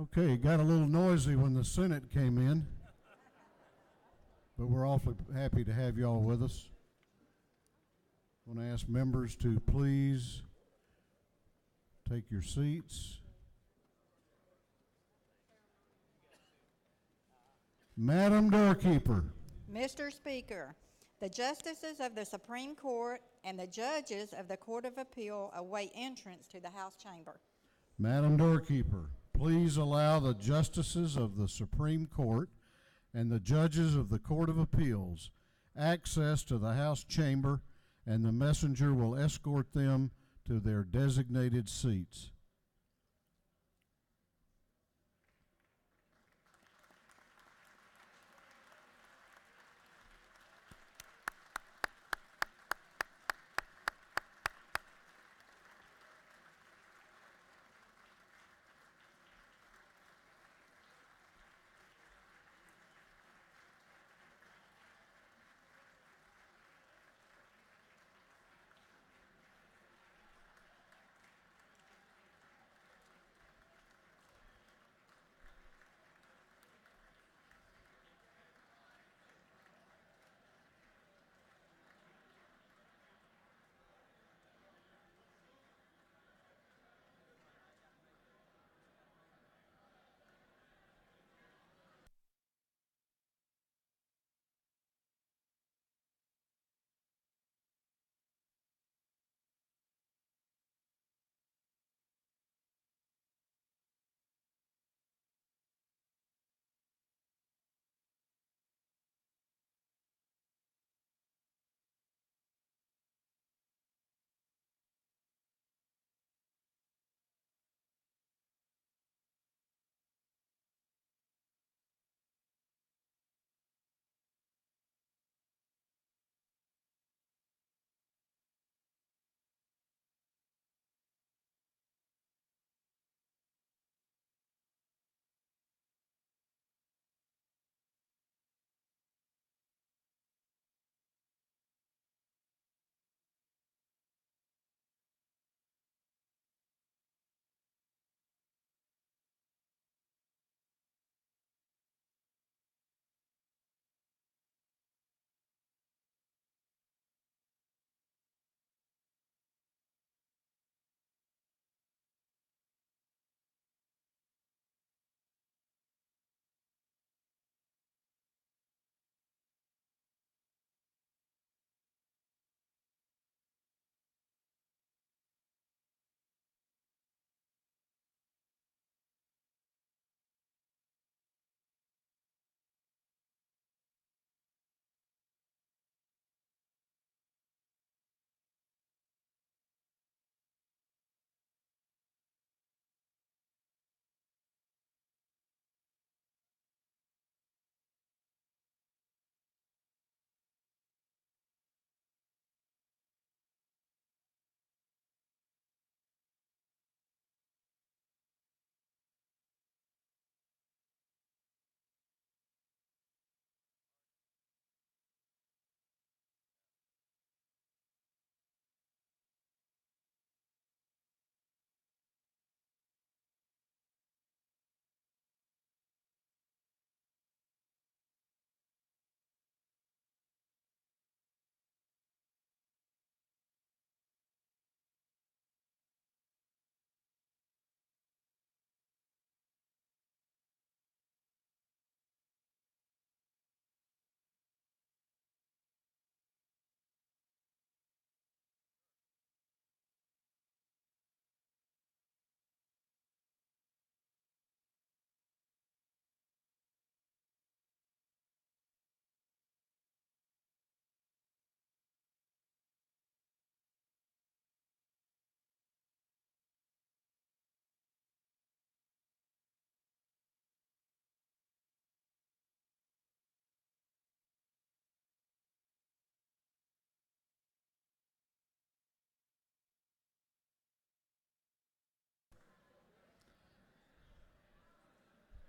Okay, it got a little noisy when the Senate came in, but we're awfully happy to have y'all with us. I want to ask members to please take your seats. Madam Doorkeeper. Mr. Speaker, the justices of the Supreme Court and the judges of the Court of Appeal await entrance to the House chamber. Madam Doorkeeper, please allow the justices of the Supreme Court and the judges of the Court of Appeals access to the House chamber, and the messenger will escort them to their designated seats.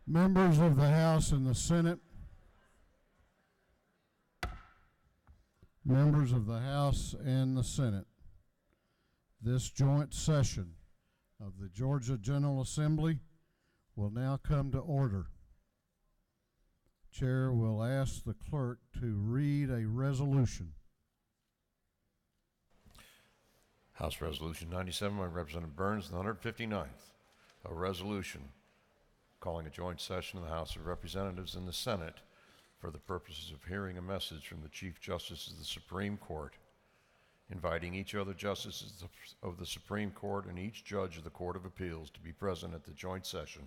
Members of the House and the Senate, members of the House and the Senate, this joint session of the Georgia General Assembly will now come to order. Chair will ask the clerk to read a resolution. House Resolution 97 by Representative Burns, the 159th. A resolution calling a joint session of the House of Representatives and the Senate for the purposes of hearing a message from the Chief Justice of the Supreme Court, inviting each other justices of the Supreme Court and each judge of the Court of Appeals to be present at the joint session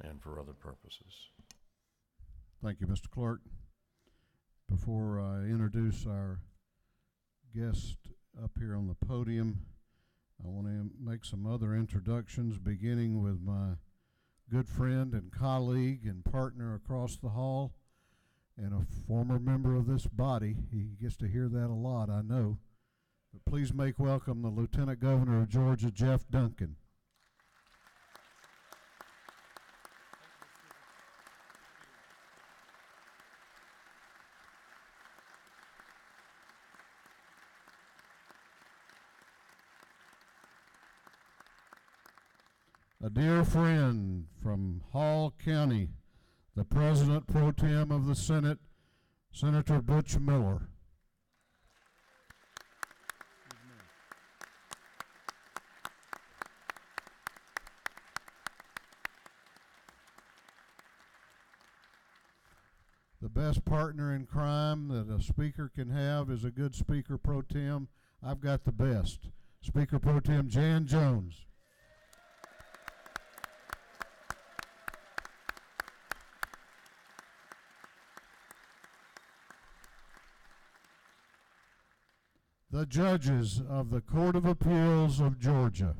and for other purposes. Thank you, Mr. Clerk. Before I introduce our guest up here on the podium, I want to make some other introductions, beginning with my good friend and colleague and partner across the hall and a former member of this body. He gets to hear that a lot, I know. But please make welcome the Lieutenant Governor of Georgia, Jeff Duncan. A dear friend from Hall County, the President Pro Tem of the Senate, Senator Butch Miller. The best partner in crime that a speaker can have is a good Speaker Pro Tem. I've got the best. Speaker Pro Tem Jan Jones. The judges of the Court of Appeals of Georgia.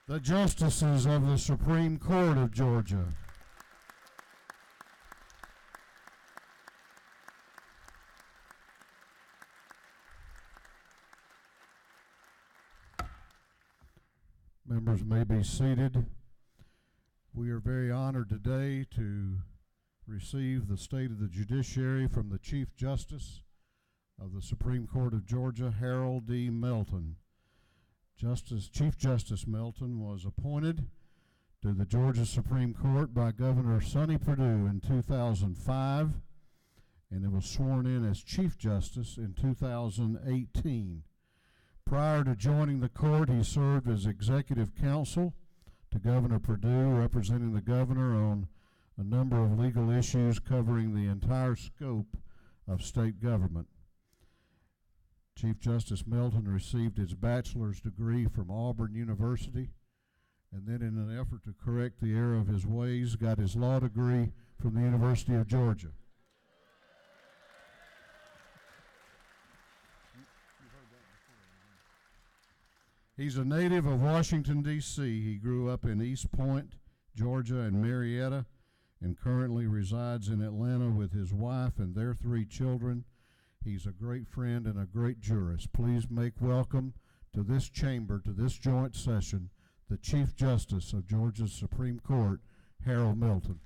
The justices of the Supreme Court of Georgia. Members may be seated. We are very honored today to receive the State of the Judiciary from the Chief Justice of the Supreme Court of Georgia, Harold D. Melton. Chief Justice Melton was appointed to the Georgia Supreme Court by Governor Sonny Perdue in 2005, and it was sworn in as Chief Justice in 2018. Prior to joining the court, he served as executive counsel to Governor Perdue, representing the governor on a number of legal issues covering the entire scope of state government. Chief Justice Melton received his bachelor's degree from Auburn University, and then in an effort to correct the error of his ways, got his law degree from the University of Georgia. He's a native of Washington, D.C. He grew up in East Point, Georgia, and Marietta, and currently resides in Atlanta with his wife and their 3 children. He's a great friend and a great jurist. Please make welcome to this chamber, to this joint session, the Chief Justice of Georgia's Supreme Court, Harold Melton.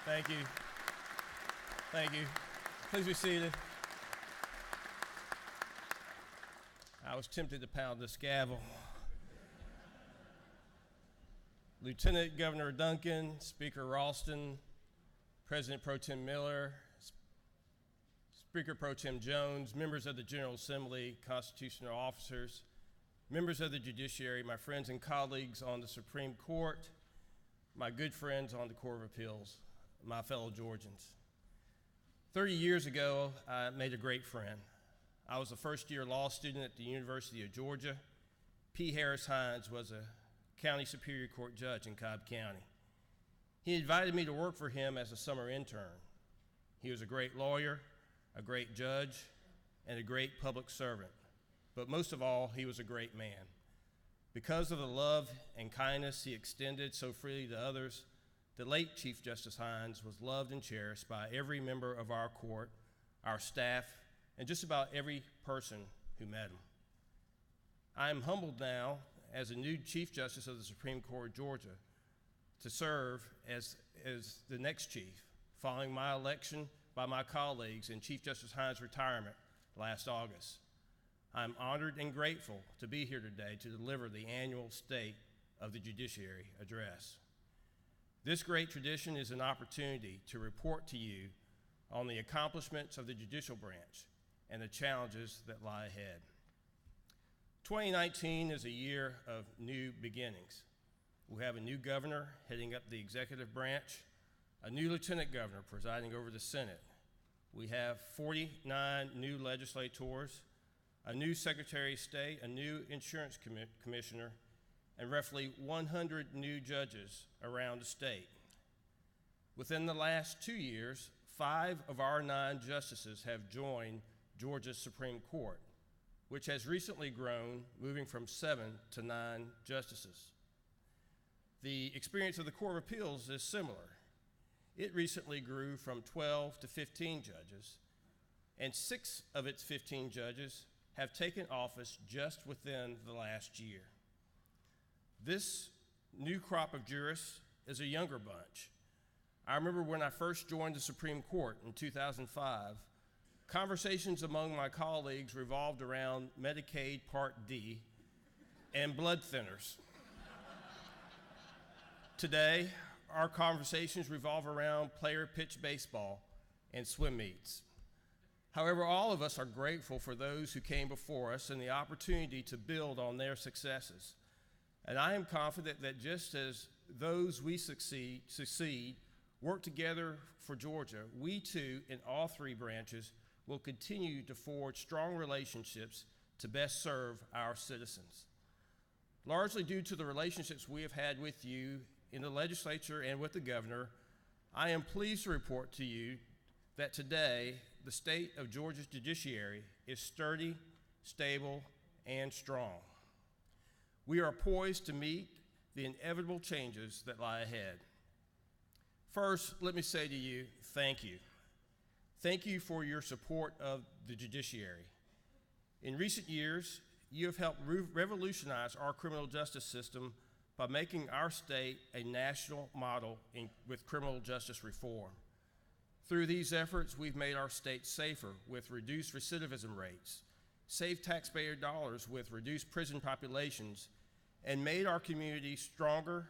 Thank you. Thank you. Please be seated. I was tempted to pound this gavel. Lieutenant Governor Duncan, Speaker Ralston, President Pro Tem Miller, Speaker Pro Tem Jones, members of the General Assembly, constitutional officers, members of the Judiciary, my friends and colleagues on the Supreme Court, my good friends on the Court of Appeals, my fellow Georgians. 30 years ago, I made a great friend. I was a first-year law student at the University of Georgia. P. Harris Hines was a county Superior Court judge in Cobb County. He invited me to work for him as a summer intern. He was a great lawyer, a great judge, and a great public servant. But most of all, he was a great man. Because of the love and kindness he extended so freely to others, the late Chief Justice Hines was loved and cherished by every member of our court, our staff, and just about every person who met him. I am humbled now, as a new Chief Justice of the Supreme Court of Georgia, to serve as the next chief, following my election by my colleagues and Chief Justice Hines' retirement last August. I'm honored and grateful to be here today to deliver the annual State of the Judiciary address. This great tradition is an opportunity to report to you on the accomplishments of the judicial branch and the challenges that lie ahead. 2019 is a year of new beginnings. We have a new governor heading up the executive branch, a new lieutenant governor presiding over the Senate. We have 49 new legislators, a new Secretary of State, a new insurance commissioner, and roughly 100 new judges around the state. Within the last 2 years, 5 of our 9 justices have joined Georgia's Supreme Court, which has recently grown, moving from 7 to 9 justices. The experience of the Court of Appeals is similar. It recently grew from 12 to 15 judges, and 6 of its 15 judges have taken office just within the last year. This new crop of jurists is a younger bunch. I remember when I first joined the Supreme Court in 2005, conversations among my colleagues revolved around Medicaid Part D and blood thinners. Today, our conversations revolve around player pitch baseball and swim meets. However, all of us are grateful for those who came before us and the opportunity to build on their successes. And I am confident that just as those we succeed work together for Georgia, we too, in all 3 branches, will continue to forge strong relationships to best serve our citizens. Largely due to the relationships we have had with you in the legislature and with the governor, I am pleased to report to you that today the state of Georgia's judiciary is sturdy, stable, and strong. We are poised to meet the inevitable changes that lie ahead. First, let me say to you, thank you. Thank you for your support of the judiciary. In recent years, you have helped revolutionize our criminal justice system by making our state a national model with criminal justice reform. Through these efforts, we've made our state safer with reduced recidivism rates, saved taxpayer dollars with reduced prison populations, and made our community stronger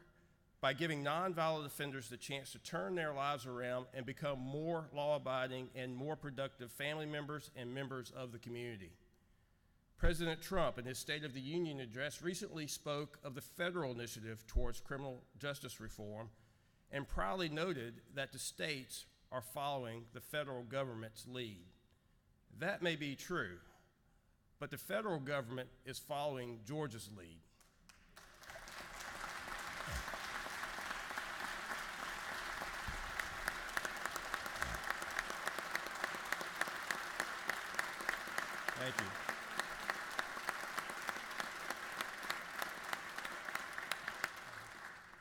by giving nonviolent offenders the chance to turn their lives around and become more law-abiding and more productive family members and members of the community. President Trump, in his State of the Union address, recently spoke of the federal initiative towards criminal justice reform and proudly noted that the states are following the federal government's lead. That may be true, but the federal government is following Georgia's lead. Thank you.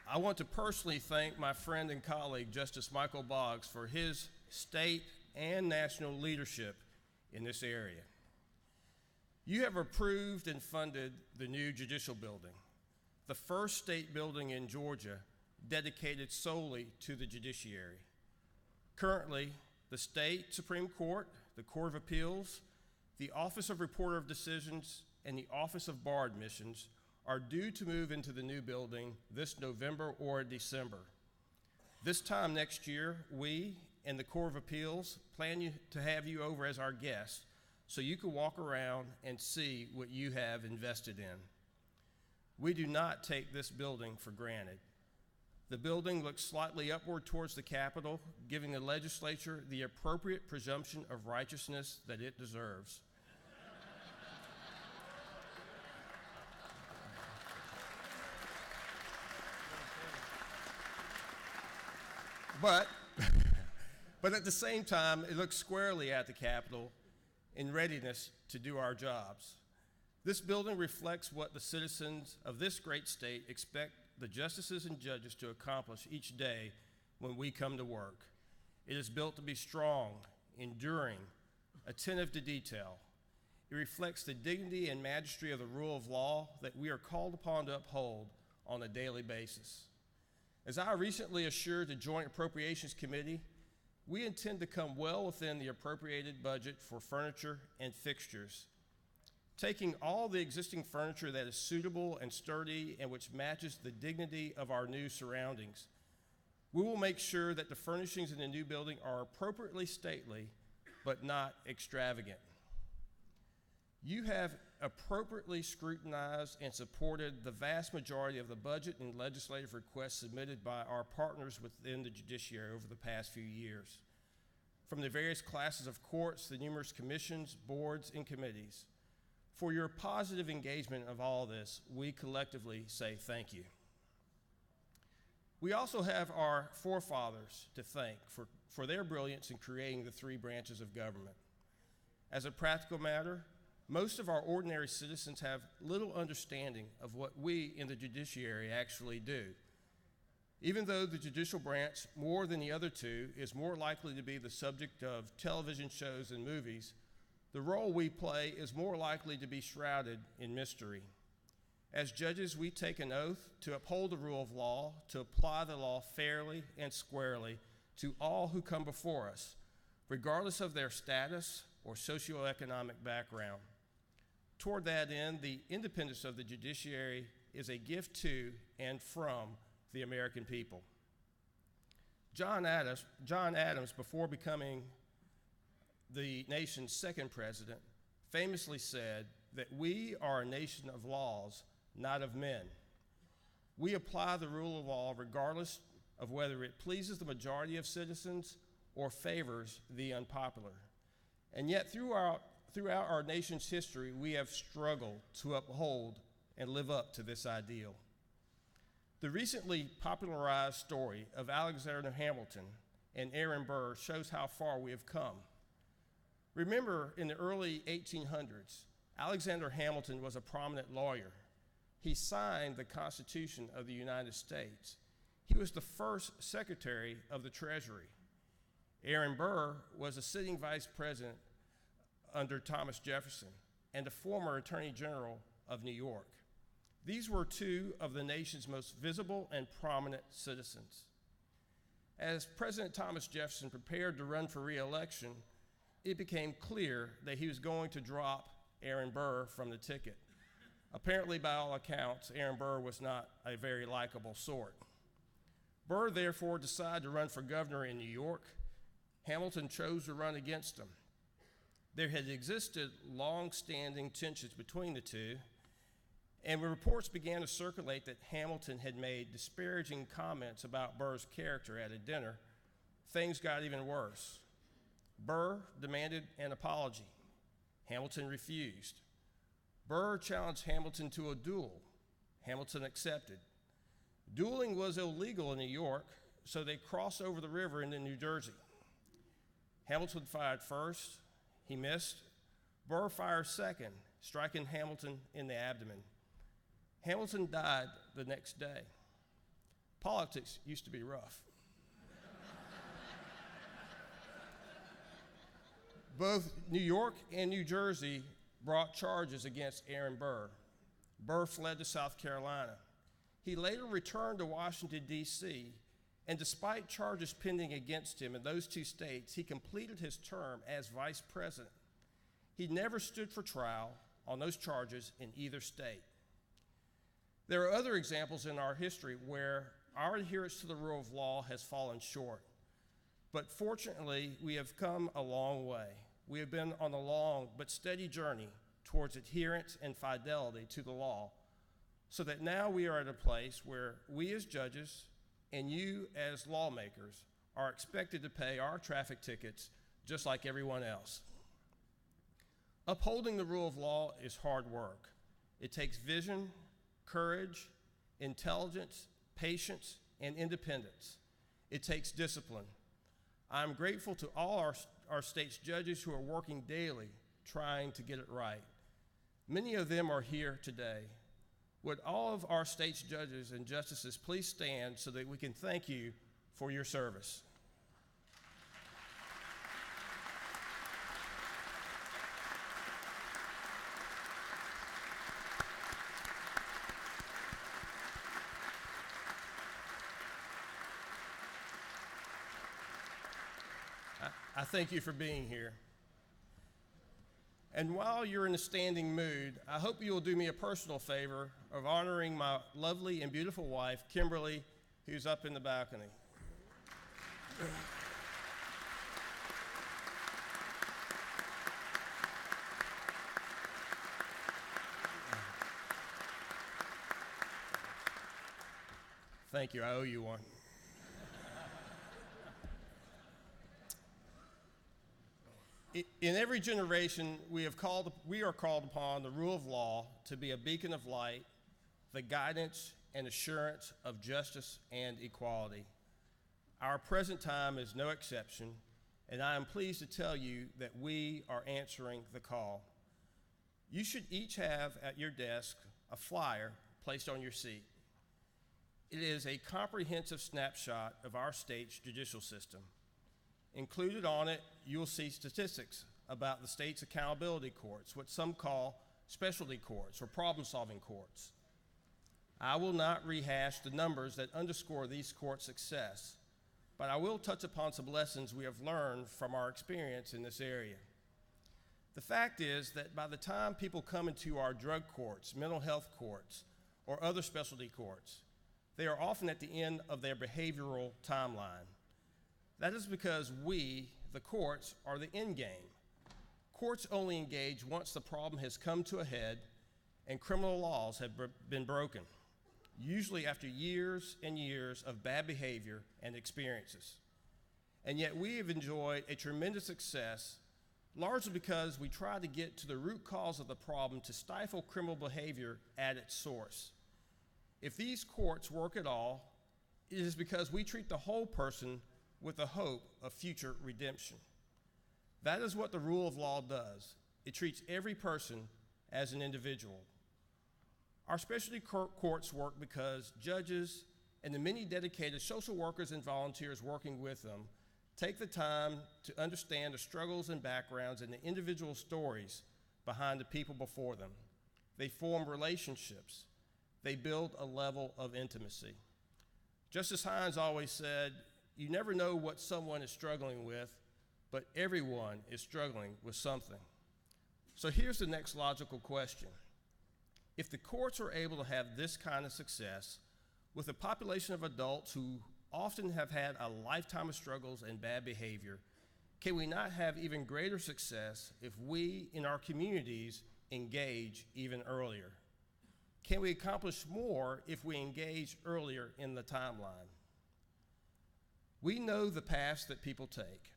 I want to personally thank my friend and colleague, Justice Michael Boggs, for his state and national leadership in this area. You have approved and funded the new judicial building, the first state building in Georgia dedicated solely to the judiciary. Currently, the state Supreme Court, the Court of Appeals, the Office of Reporter of Decisions, and the Office of Bar Admissions are due to move into the new building this November or December. This time next year, we and the Court of Appeals plan to have you over as our guests so you can walk around and see what you have invested in. We do not take this building for granted. The building looks slightly upward towards the Capitol, giving the legislature the appropriate presumption of righteousness that it deserves. But at the same time, it looks squarely at the Capitol in readiness to do our jobs. This building reflects what the citizens of this great state expect the justices and judges to accomplish each day when we come to work. It is built to be strong, enduring, attentive to detail. It reflects the dignity and majesty of the rule of law that we are called upon to uphold on a daily basis. As I recently assured the Joint Appropriations Committee, we intend to come well within the appropriated budget for furniture and fixtures, taking all the existing furniture that is suitable and sturdy and which matches the dignity of our new surroundings. We will make sure that the furnishings in the new building are appropriately stately, but not extravagant. You have appropriately scrutinized and supported the vast majority of the budget and legislative requests submitted by our partners within the judiciary over the past few years. From the various classes of courts, the numerous commissions, boards, and committees. For your positive engagement of all this, we collectively say thank you. We also have our forefathers to thank for their brilliance in creating the three branches of government. As a practical matter, most of our ordinary citizens have little understanding of what we in the judiciary actually do. Even though the judicial branch, more than the other two, is more likely to be the subject of television shows and movies, the role we play is more likely to be shrouded in mystery. As judges, we take an oath to uphold the rule of law, to apply the law fairly and squarely to all who come before us, regardless of their status or socioeconomic background. Toward that end, the independence of the judiciary is a gift to and from the American people. John Adams, before becoming the nation's second president, famously said that we are a nation of laws, not of men. We apply the rule of law regardless of whether it pleases the majority of citizens or favors the unpopular. And yet throughout our nation's history, we have struggled to uphold and live up to this ideal. The recently popularized story of Alexander Hamilton and Aaron Burr shows how far we have come. Remember, in the early 1800s, Alexander Hamilton was a prominent lawyer. He signed the Constitution of the United States. He was the first Secretary of the Treasury. Aaron Burr was a sitting vice president under Thomas Jefferson and a former Attorney General of New York. These were two of the nation's most visible and prominent citizens. As President Thomas Jefferson prepared to run for re-election, it became clear that he was going to drop Aaron Burr from the ticket. Apparently, by all accounts, Aaron Burr was not a very likable sort. Burr therefore decided to run for governor in New York. Hamilton chose to run against him. There had existed long-standing tensions between the two, and when reports began to circulate that Hamilton had made disparaging comments about Burr's character at a dinner, things got even worse. Burr demanded an apology. Hamilton refused. Burr challenged Hamilton to a duel. Hamilton accepted. Dueling was illegal in New York, so they crossed over the river into New Jersey. Hamilton fired first. He missed. Burr fired second, striking Hamilton in the abdomen. Hamilton died the next day. Politics used to be rough. Both New York and New Jersey brought charges against Aaron Burr. Burr fled to South Carolina. He later returned to Washington, D.C., and despite charges pending against him in those two states, he completed his term as vice president. He never stood for trial on those charges in either state. There are other examples in our history where our adherence to the rule of law has fallen short. But fortunately, we have come a long way. We have been on a long but steady journey towards adherence and fidelity to the law, so that now we are at a place where we as judges and you as lawmakers are expected to pay our traffic tickets just like everyone else. Upholding the rule of law is hard work. It takes vision, courage, intelligence, patience, and independence. It takes discipline. I'm grateful to all our state's judges who are working daily trying to get it right. Many of them are here today. Would all of our state's judges and justices please stand so that we can thank you for your service. I thank you for being here. And while you're in a standing mood, I hope you will do me a personal favor of honoring my lovely and beautiful wife, Kimberly, who's up in the balcony. Thank you, I owe you one. In every generation, we are called upon the rule of law to be a beacon of light, the guidance and assurance of justice and equality. Our present time is no exception, and I am pleased to tell you that we are answering the call. You should each have at your desk a flyer placed on your seat. It is a comprehensive snapshot of our state's judicial system. Included on it, you will see statistics about the state's accountability courts, what some call specialty courts or problem-solving courts. I will not rehash the numbers that underscore these courts' success, but I will touch upon some lessons we have learned from our experience in this area. The fact is that by the time people come into our drug courts, mental health courts, or other specialty courts, they are often at the end of their behavioral timeline. That is because we, the courts, are the end game. Courts only engage once the problem has come to a head and criminal laws have been broken, usually after years and years of bad behavior and experiences. And yet we have enjoyed a tremendous success, largely because we try to get to the root cause of the problem to stifle criminal behavior at its source. If these courts work at all, it is because we treat the whole person with the hope of future redemption. That is what the rule of law does. It treats every person as an individual. Our specialty courts work because judges and the many dedicated social workers and volunteers working with them take the time to understand the struggles and backgrounds and the individual stories behind the people before them. They form relationships. They build a level of intimacy. Justice Hines always said, "You never know what someone is struggling with, but everyone is struggling with something." So here's the next logical question. If the courts are able to have this kind of success with a population of adults who often have had a lifetime of struggles and bad behavior, can we not have even greater success if we in our communities engage even earlier? Can we accomplish more if we engage earlier in the timeline? We know the paths that people take.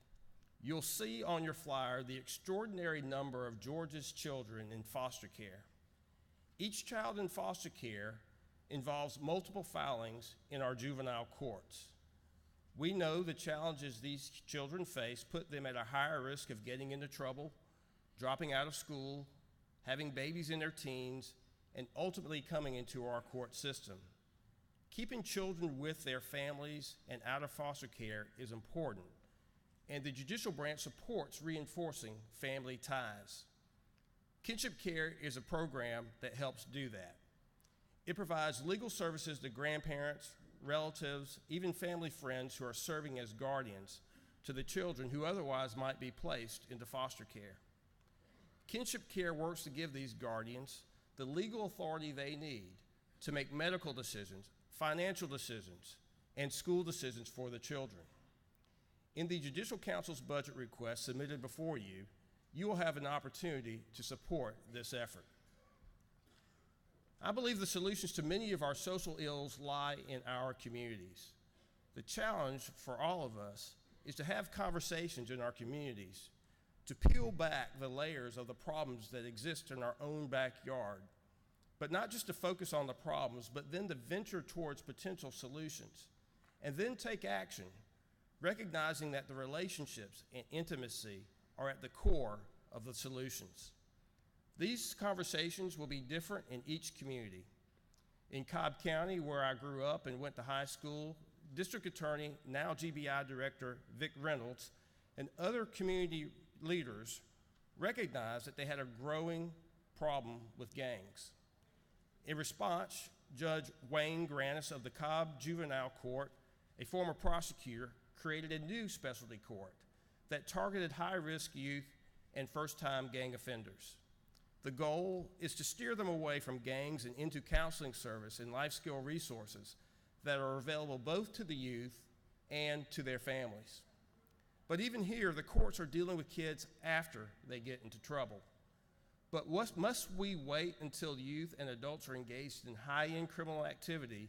You'll see on your flyer the extraordinary number of Georgia's children in foster care. Each child in foster care involves multiple filings in our juvenile courts. We know the challenges these children face put them at a higher risk of getting into trouble, dropping out of school, having babies in their teens, and ultimately coming into our court system. Keeping children with their families and out of foster care is important, and the judicial branch supports reinforcing family ties. Kinship Care is a program that helps do that. It provides legal services to grandparents, relatives, even family friends who are serving as guardians to the children who otherwise might be placed into foster care. Kinship Care works to give these guardians the legal authority they need to make medical decisions, financial decisions, and school decisions for the children. In the Judicial Council's budget request submitted before you, you will have an opportunity to support this effort. I believe the solutions to many of our social ills lie in our communities. The challenge for all of us is to have conversations in our communities, to peel back the layers of the problems that exist in our own backyard, but not just to focus on the problems, but then to venture towards potential solutions, and then take action, recognizing that the relationships and intimacy are at the core of the solutions. These conversations will be different in each community. In Cobb County, where I grew up and went to high school, District Attorney, now GBI Director Vic Reynolds, and other community leaders recognized that they had a growing problem with gangs. In response, Judge Wayne Granis of the Cobb Juvenile Court, a former prosecutor, created a new specialty court that targeted high-risk youth and first-time gang offenders. The goal is to steer them away from gangs and into counseling service and life skill resources that are available both to the youth and to their families. But even here, the courts are dealing with kids after they get into trouble. But must we wait until youth and adults are engaged in high-end criminal activity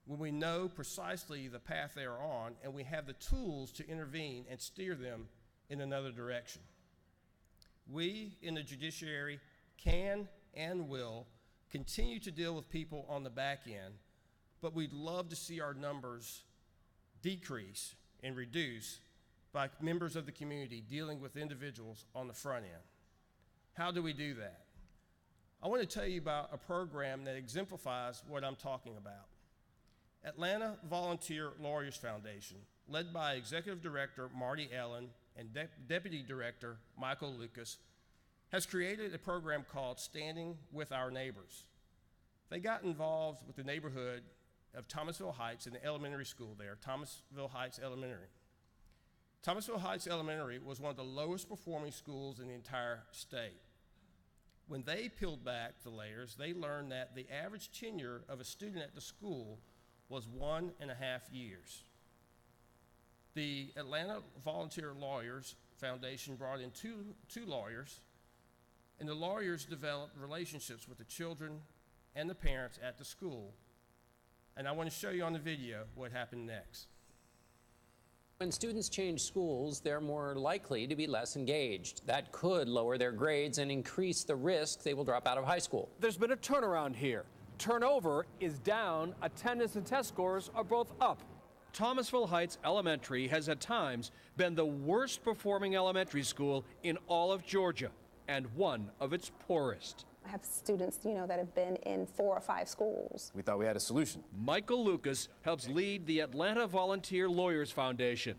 when we know precisely the path they are on and we have the tools to intervene and steer them in another direction? We in the judiciary can and will continue to deal with people on the back end, but we'd love to see our numbers decrease and reduce by members of the community dealing with individuals on the front end. How do we do that? I want to tell you about a program that exemplifies what I'm talking about. Atlanta Volunteer Lawyers Foundation, led by Executive Director Marty Ellen and Deputy Director Michael Lucas, has created a program called Standing with Our Neighbors. They got involved with the neighborhood of Thomasville Heights in the elementary school there, Thomasville Heights Elementary. Thomasville Heights Elementary was one of the lowest performing schools in the entire state. When they peeled back the layers, they learned that the average tenure of a student at the school was 1.5 years. The Atlanta Volunteer Lawyers Foundation brought in two lawyers, and the lawyers developed relationships with the children and the parents at the school. And I want to show you on the video what happened next. When students change schools, they're more likely to be less engaged. That could lower their grades and increase the risk they will drop out of high school. There's been a turnaround here. Turnover is down, attendance and test scores are both up. Thomasville Heights Elementary has at times been the worst performing elementary school in all of Georgia and one of its poorest. I have students, that have been in 4 or 5 schools. We thought we had a solution. Michael Lucas helps lead the Atlanta Volunteer Lawyers Foundation.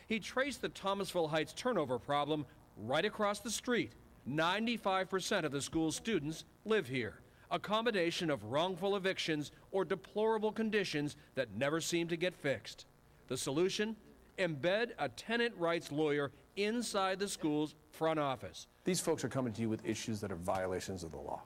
He traced the Thomasville Heights turnover problem right across the street. 95% of the school's students live here, a combination of wrongful evictions or deplorable conditions that never seem to get fixed. The solution? Embed a tenant rights lawyer inside the school's front office. These folks are coming to you with issues that are violations of the law.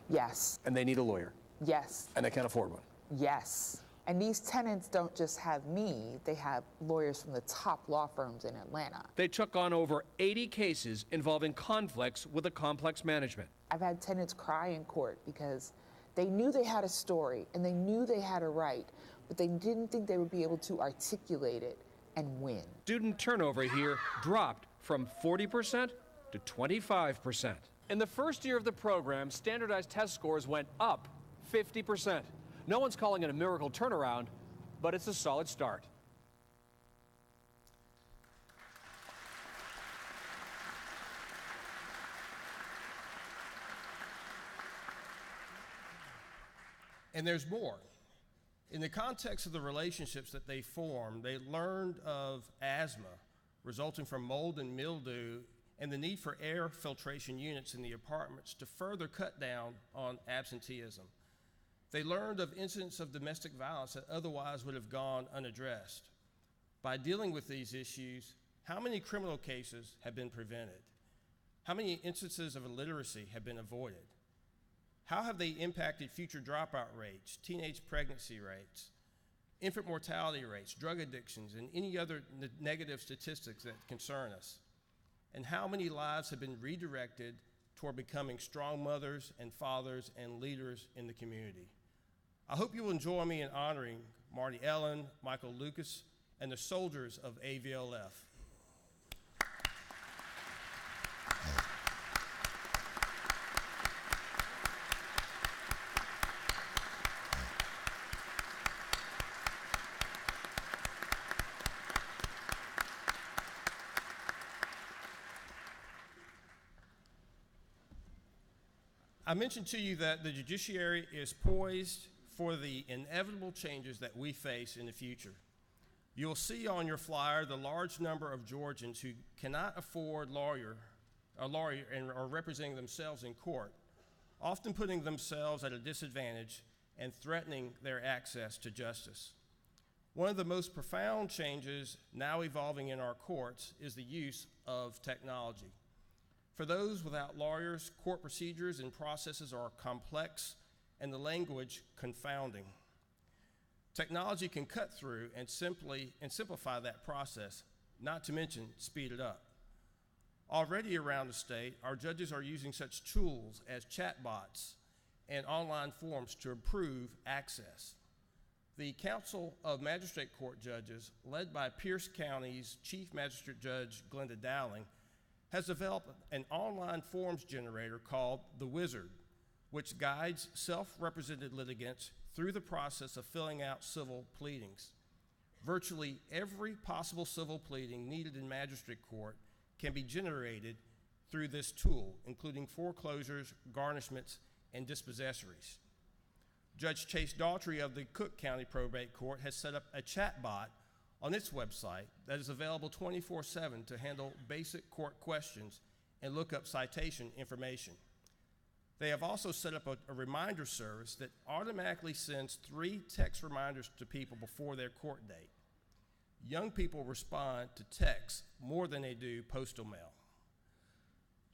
Yes. And they need a lawyer. Yes. And they can't afford one. Yes. And these tenants don't just have me, they have lawyers from the top law firms in Atlanta. They took on over 80 cases involving conflicts with a complex management. I've had tenants cry in court because they knew they had a story and they knew they had a right, but they didn't think they would be able to articulate it and win. Student turnover here dropped from 40% to 25%. In the first year of the program, standardized test scores went up 50%. No one's calling it a miracle turnaround, but it's a solid start. And there's more. In the context of the relationships that they formed, they learned of asthma resulting from mold and mildew and the need for air filtration units in the apartments to further cut down on absenteeism. They learned of incidents of domestic violence that otherwise would have gone unaddressed. By dealing with these issues, how many criminal cases have been prevented? How many instances of illiteracy have been avoided? How have they impacted future dropout rates, teenage pregnancy rates, infant mortality rates, drug addictions, and any other negative statistics that concern us? And how many lives have been redirected toward becoming strong mothers and fathers and leaders in the community? I hope you will join me in honoring Marty Ellen, Michael Lucas, and the soldiers of AVLF. I mentioned to you that the judiciary is poised for the inevitable changes that we face in the future. You'll see on your flyer the large number of Georgians who cannot afford a lawyer and are representing themselves in court, often putting themselves at a disadvantage and threatening their access to justice. One of the most profound changes now evolving in our courts is the use of technology. For those without lawyers, court procedures and processes are complex and the language confounding. Technology can cut through and simplify that process, not to mention speed it up. Already around the state, our judges are using such tools as chatbots and online forms to improve access. The Council of Magistrate Court Judges, led by Pierce County's Chief Magistrate Judge Glenda Dowling, has developed an online forms generator called The Wizard, which guides self-represented litigants through the process of filling out civil pleadings. Virtually every possible civil pleading needed in magistrate court can be generated through this tool, including foreclosures, garnishments, and dispossessories. Judge Chase Daughtry of the Cook County Probate Court has set up a chatbot on its website that is available 24/7 to handle basic court questions and look up citation information. They have also set up a reminder service that automatically sends 3 text reminders to people before their court date. Young people respond to texts more than they do postal mail.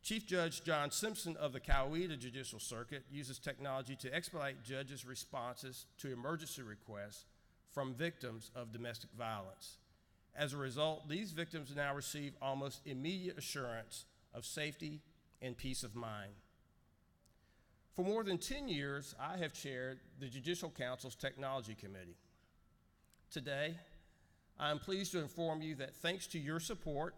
Chief Judge John Simpson of the Coweta Judicial Circuit uses technology to expedite judges' responses to emergency requests from victims of domestic violence. As a result, these victims now receive almost immediate assurance of safety and peace of mind. For more than 10 years, I have chaired the Judicial Council's Technology Committee. Today, I am pleased to inform you that thanks to your support,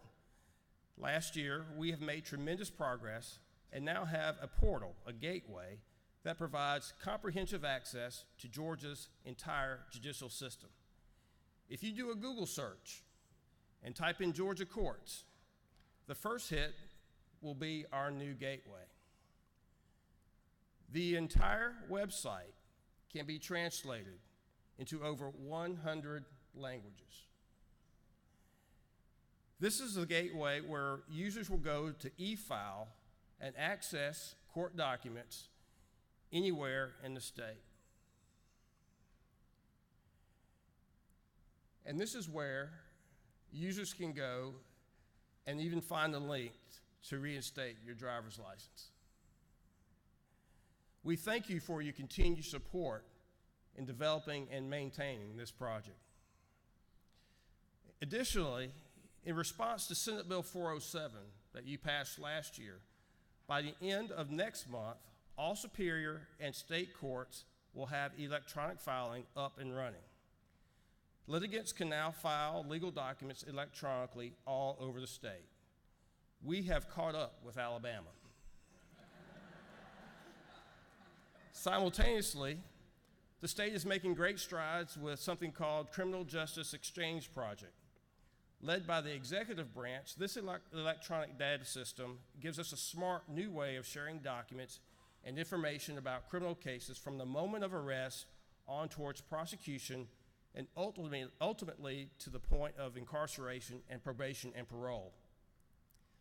last year, we have made tremendous progress and now have a portal, a gateway, that provides comprehensive access to Georgia's entire judicial system. If you do a Google search and type in Georgia courts, the first hit will be our new gateway. The entire website can be translated into over 100 languages. This is the gateway where users will go to e-file and access court documents anywhere in the state. And this is where users can go and even find the link to reinstate your driver's license. We thank you for your continued support in developing and maintaining this project. Additionally, in response to Senate Bill 407 that you passed last year, by the end of next month, all superior and state courts will have electronic filing up and running. Litigants can now file legal documents electronically all over the state. We have caught up with Alabama. Simultaneously, the state is making great strides with something called Criminal Justice Exchange Project. Led by the executive branch, this electronic data system gives us a smart new way of sharing documents and information about criminal cases from the moment of arrest on towards prosecution and ultimately to the point of incarceration and probation and parole.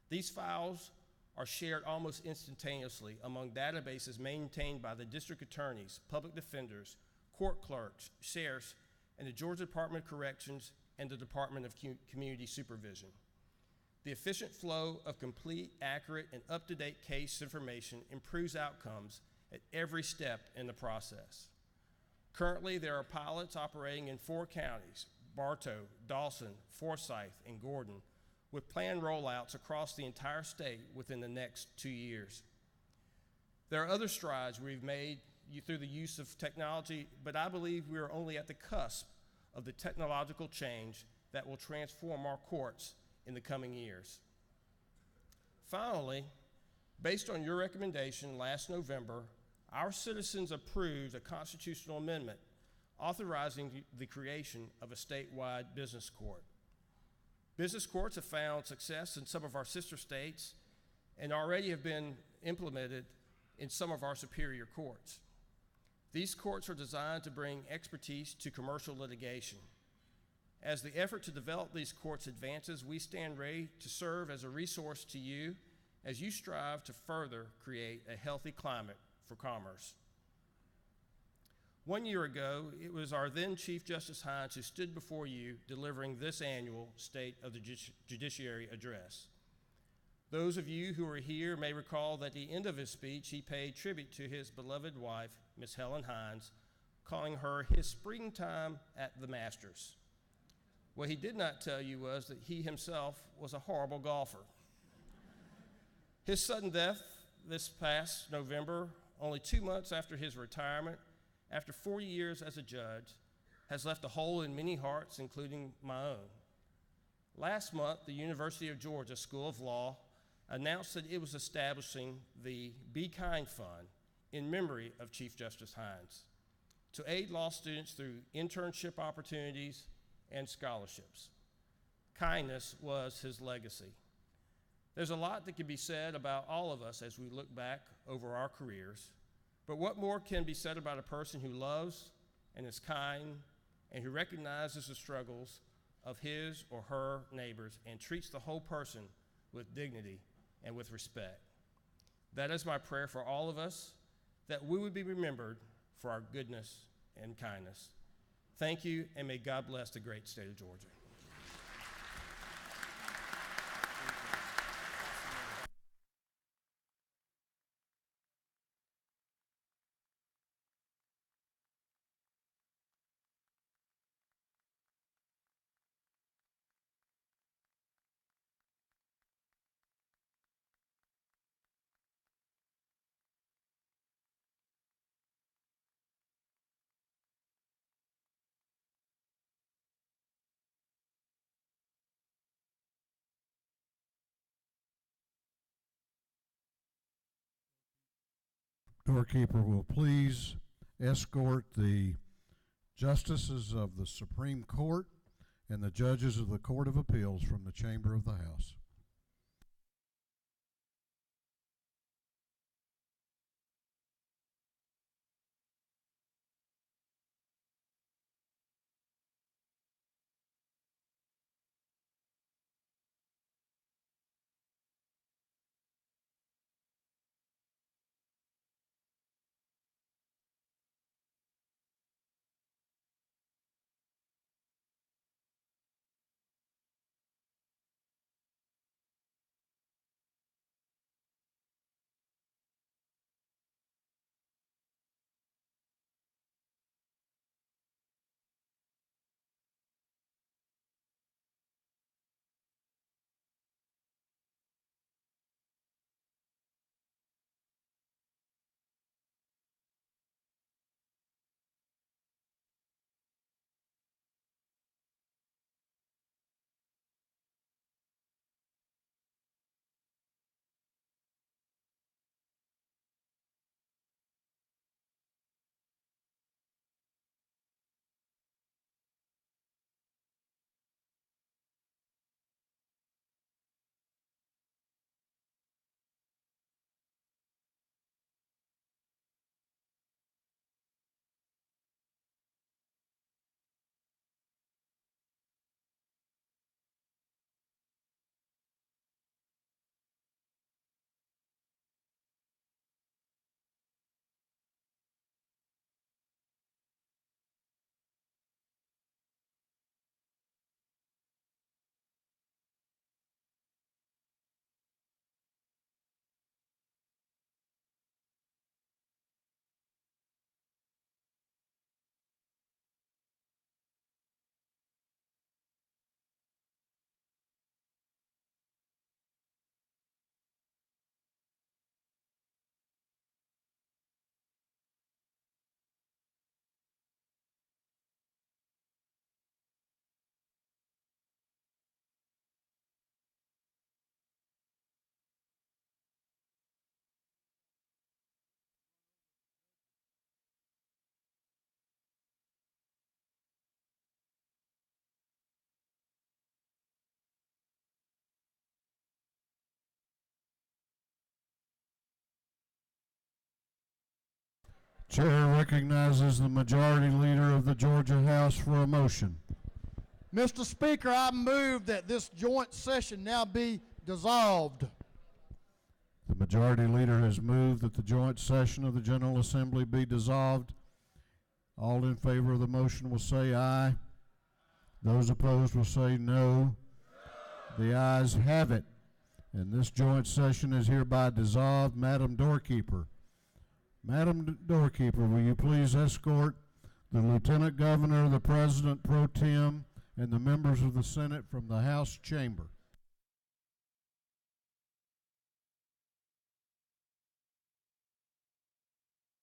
These files are shared almost instantaneously among databases maintained by the district attorneys, public defenders, court clerks, sheriffs, and the Georgia Department of Corrections and the Department of Community Supervision. The efficient flow of complete, accurate, and up-to-date case information improves outcomes at every step in the process. Currently, there are pilots operating in 4 counties, Bartow, Dawson, Forsyth, and Gordon, with planned rollouts across the entire state within the next 2 years. There are other strides we've made through the use of technology, but I believe we are only at the cusp of the technological change that will transform our courts in the coming years. Finally, based on your recommendation last November, our citizens approved a constitutional amendment authorizing the creation of a statewide business court. Business courts have found success in some of our sister states and already have been implemented in some of our superior courts. These courts are designed to bring expertise to commercial litigation. As the effort to develop these courts advances, we stand ready to serve as a resource to you as you strive to further create a healthy climate for commerce. 1 year ago, it was our then Chief Justice Hines who stood before you delivering this annual State of the Judiciary address. Those of you who were here may recall that at the end of his speech, he paid tribute to his beloved wife, Miss Helen Hines, calling her his springtime at the Masters. What he did not tell you was that he himself was a horrible golfer. His sudden death this past November, only 2 months after his retirement, after 40 years as a judge, has left a hole in many hearts, including my own. Last month, the University of Georgia School of Law announced that it was establishing the Be Kind Fund in memory of Chief Justice Hines to aid law students through internship opportunities and scholarships. Kindness was his legacy. There's a lot that can be said about all of us as we look back over our careers, but what more can be said about a person who loves and is kind and who recognizes the struggles of his or her neighbors and treats the whole person with dignity and with respect? That is my prayer for all of us, that we would be remembered for our goodness and kindness. Thank you, and may God bless the great state of Georgia. Doorkeeper will please escort the justices of the Supreme Court and the judges of the Court of Appeals from the chamber of the House. Chair recognizes the Majority Leader of the Georgia House for a motion. Mr. Speaker, I move that this joint session now be dissolved. The Majority Leader has moved that the joint session of the General Assembly be dissolved. All in favor of the motion will say aye. Those opposed will say no. The ayes have it. And this joint session is hereby dissolved. Madam Doorkeeper. Madam Doorkeeper, will you please escort the Lieutenant Governor, the President Pro Tem, and the members of the Senate from the House chamber?